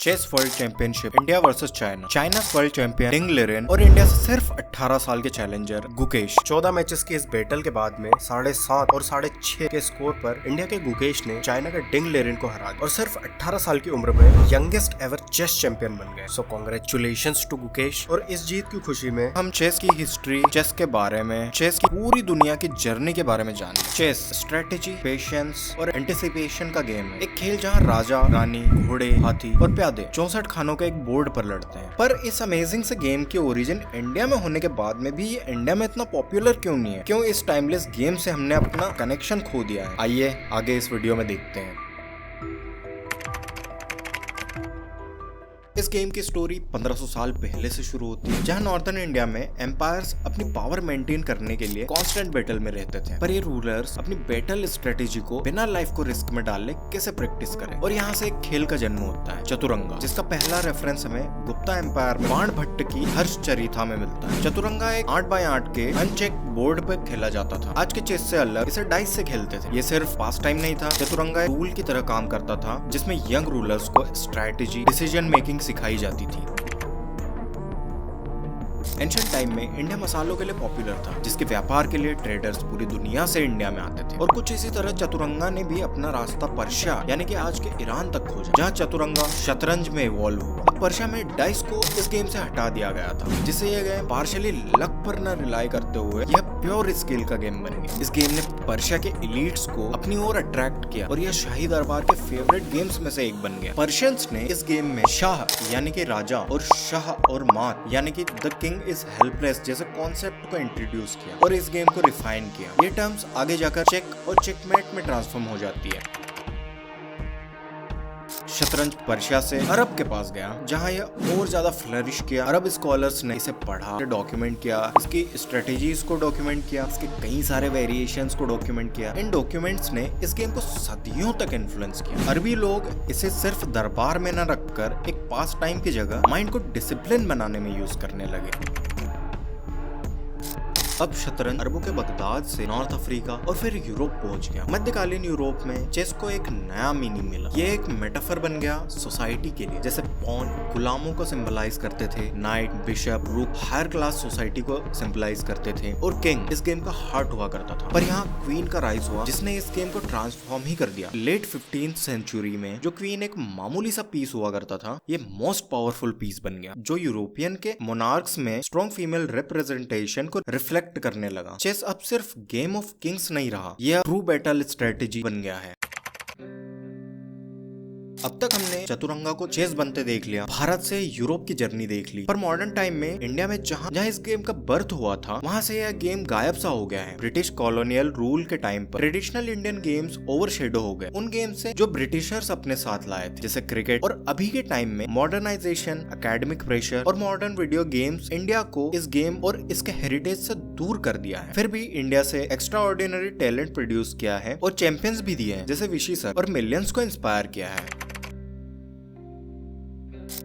Chess world championship India versus China. China world champion Ding Liren और India से सिर्फ 18 साल के चैलेंजर गुकेश। 14 मैचेस के इस बैटल के बाद में 7.5 और 6.5 के स्कोर पर इंडिया के गुकेश ने चाइना के डिंग लिरेन को हरा दिया और सिर्फ 18 साल की उम्र में यंगेस्ट एवर चेस चैंपियन बन गए। So congratulations to Gukesh. और इस जीत की खुशी में हम चेस की हिस्ट्री, चेस के बारे में, चेस की पूरी दुनिया की जर्नी के बारे में जाने। चेस स्ट्रेटेजी, पेशेंस और एंटिसिपेशन का गेम है। एक खेल जहाँ राजा, रानी, घोड़े, हाथी और प्यादे 64 खानों के एक बोर्ड पर लड़ते हैं। पर इस अमेजिंग से गेम की ओरिजिन इंडिया में होने के बाद में भी ये इंडिया में इतना पॉपुलर क्यों नहीं है? क्यों इस टाइमलेस गेम से हमने अपना कनेक्शन खो दिया है? आइए आगे इस वीडियो में देखते हैं। इस गेम की स्टोरी 1500 साल पहले से शुरू होती है, जहां नॉर्दर्न इंडिया में एम्पायर्स अपनी पावर मेंटेन करने के लिए कांस्टेंट बैटल में रहते थे। पर ये रूलर्स अपनी बैटल स्ट्रेटेजी को बिना लाइफ को रिस्क में डाले कैसे प्रैक्टिस करें। और यहाँ से एक खेल का जन्म होता है, चतुरंगा, जिसका पहला रेफरेंस हमें गुप्ता एम्पायर में बाणभट्ट की हर्षचरिता में मिलता है। चतुरंगा एक 8x8 के अनचेक बोर्ड पर खेला जाता था। आज के चेस से अलग इसे डाइस से खेलते थे। ये सिर्फ पास टाइम नहीं था, चतुरंगा एक रूल की तरह काम करता था, जिसमें यंग रूलर्स को स्ट्रेटेजी, डिसीजन मेकिंग सिखाई जाती थी। एंशिएंट टाइम में इंडिया मसालों के लिए पॉपुलर था, जिसके व्यापार के लिए ट्रेडर्स पूरी दुनिया से इंडिया में आते थे। और कुछ इसी तरह चतुरंगा ने भी अपना रास्ता पर्शिया यानी कि आज के ईरान तक खोजा, जहाँ चतुरंगा शतरंज में इवॉल्व हुआ। अब पर्शिया में डाइस को इस गेम से हटा दिया गया था, जिससे यह गेम पार्शियली लक पर न रिलाई करते हुए यह प्योर स्किल का गेम बन गया। इस गेम ने पर्शिया के एलिट्स को अपनी ओर अट्रैक्ट किया और यह शाही दरबार के फेवरेट गेम्स में से एक बन गया। पर्शियंस ने इस गेम में शाह यानी कि राजा और शाह और मात यानी कि द किंग इज हेल्पलेस जैसे कॉन्सेप्ट को इंट्रोड्यूस किया और इस गेम को रिफाइन किया। ये टर्म्स आगे जाकर चेक और चेकमेट में ट्रांसफॉर्म हो जाती है। शतरंज पर्शिया से अरब के पास गया, जहां यह और ज्यादा फ्लरिश किया। अरब स्कॉलर्स ने इसे पढ़ा, डॉक्यूमेंट किया, इसकी स्ट्रेटेजीज को डॉक्यूमेंट किया, इसके कई सारे वेरिएशंस को डॉक्यूमेंट किया। इन डॉक्यूमेंट्स ने इस गेम को सदियों तक इन्फ्लुएंस किया। अरबी लोग इसे सिर्फ दरबार में न रखकर एक पास टाइम की जगह माइंड को डिसिप्लिन बनाने में यूज करने लगे। अब शतरंज अरबों के बगदाद से नॉर्थ अफ्रीका और फिर यूरोप पहुंच गया। मध्यकालीन यूरोप में चेस को एक नया मीनिंग मिला। ये एक मेटाफर बन गया सोसाइटी के लिए, जैसे पॉन गुलामों को सिंबलाइज करते थे, नाइट, बिशप, रूक हायर क्लास सोसाइटी को सिंबलाइज करते थे, और किंग इस गेम का हार्ट हुआ करता था। पर यहाँ क्वीन का राइज हुआ, जिसने इस गेम को ट्रांसफॉर्म ही कर दिया। लेट 15th सेंचुरी में जो क्वीन एक मामूली सा पीस हुआ करता था, ये मोस्ट पावरफुल पीस बन गया, जो यूरोपियन के मोनार्क्स में स्ट्रॉन्ग फीमेल रिप्रेजेंटेशन को रिफ्लेक्ट करने लगा। चेस अब सिर्फ गेम ऑफ किंग्स नहीं रहा, यह ट्रू बैटल स्ट्रेटेजी बन गया है। अब तक हमने चतुरंगा को चेस बनते देख लिया, भारत से यूरोप की जर्नी देख ली, पर मॉडर्न टाइम में इंडिया में जहां इस गेम का बर्थ हुआ था, वहां से यह गेम गायब सा हो गया है। ब्रिटिश कॉलोनियल रूल के टाइम पर ट्रेडिशनल इंडियन गेम्स ओवरशेडो हो गए उन गेम से जो ब्रिटिशर्स अपने साथ लाए थे, जैसे क्रिकेट। और अभी के टाइम में मॉडर्नाइजेशन, एकेडमिक प्रेशर और मॉडर्न वीडियो गेम्स इंडिया को इस गेम और इसके हेरिटेज से दूर कर दिया है। फिर भी इंडिया से एक्स्ट्रा ऑर्डिनरी टैलेंट प्रोड्यूस किया है और चैंपियंस भी दिए हैं, जैसे विशी सर, और मिलियंस को इंस्पायर किया है।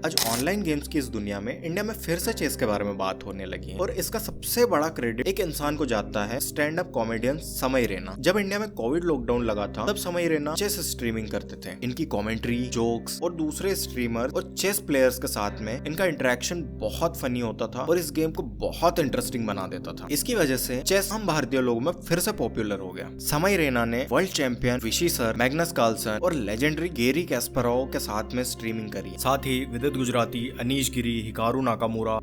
आज ऑनलाइन गेम्स की इस दुनिया में इंडिया में फिर से चेस के बारे में बात होने लगी है, और इसका सबसे बड़ा क्रेडिट एक इंसान को जाता है, स्टैंड अप कॉमेडियन समय रैना। जब इंडिया में कोविड लॉकडाउन लगा था, तब समय रैना चेस स्ट्रीमिंग करते थे। इनकी कॉमेंट्री, जोक्स और दूसरे स्ट्रीमर और चेस प्लेयर्स के साथ में इनका इंटरेक्शन बहुत फनी होता था और इस गेम को बहुत इंटरेस्टिंग बना देता था। इसकी वजह से चेस हम भारतीय लोगों में फिर से पॉपुलर हो गया। समय रैना ने वर्ल्ड चैंपियन विशी सर, मैग्नस कार्लसन और लेजेंडरी गेरी कैस्परोव के साथ में स्ट्रीमिंग करी। साथ ही विदित गुजराती, अनीश गिरी, हिकारू नाकामुरा।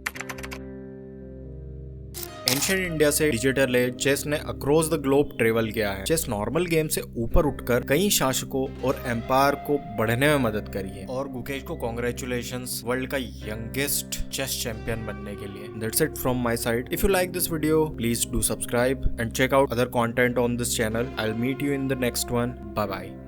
एंशिएंट इंडिया से डिजिटल एज चेस ने अक्रॉस द ग्लोब ट्रेवल किया है। चेस नॉर्मल गेम से ऊपर उठकर कई शासकों और एम्पायर को बढ़ने में मदद करी है। और गुकेश को कांग्रेचुलेशंस वर्ल्ड का यंगेस्ट चेस चैंपियन बनने के लिए। That's it from my side. If you like this video, please do subscribe and check out other content on this channel. I will meet you in the next one. Bye bye.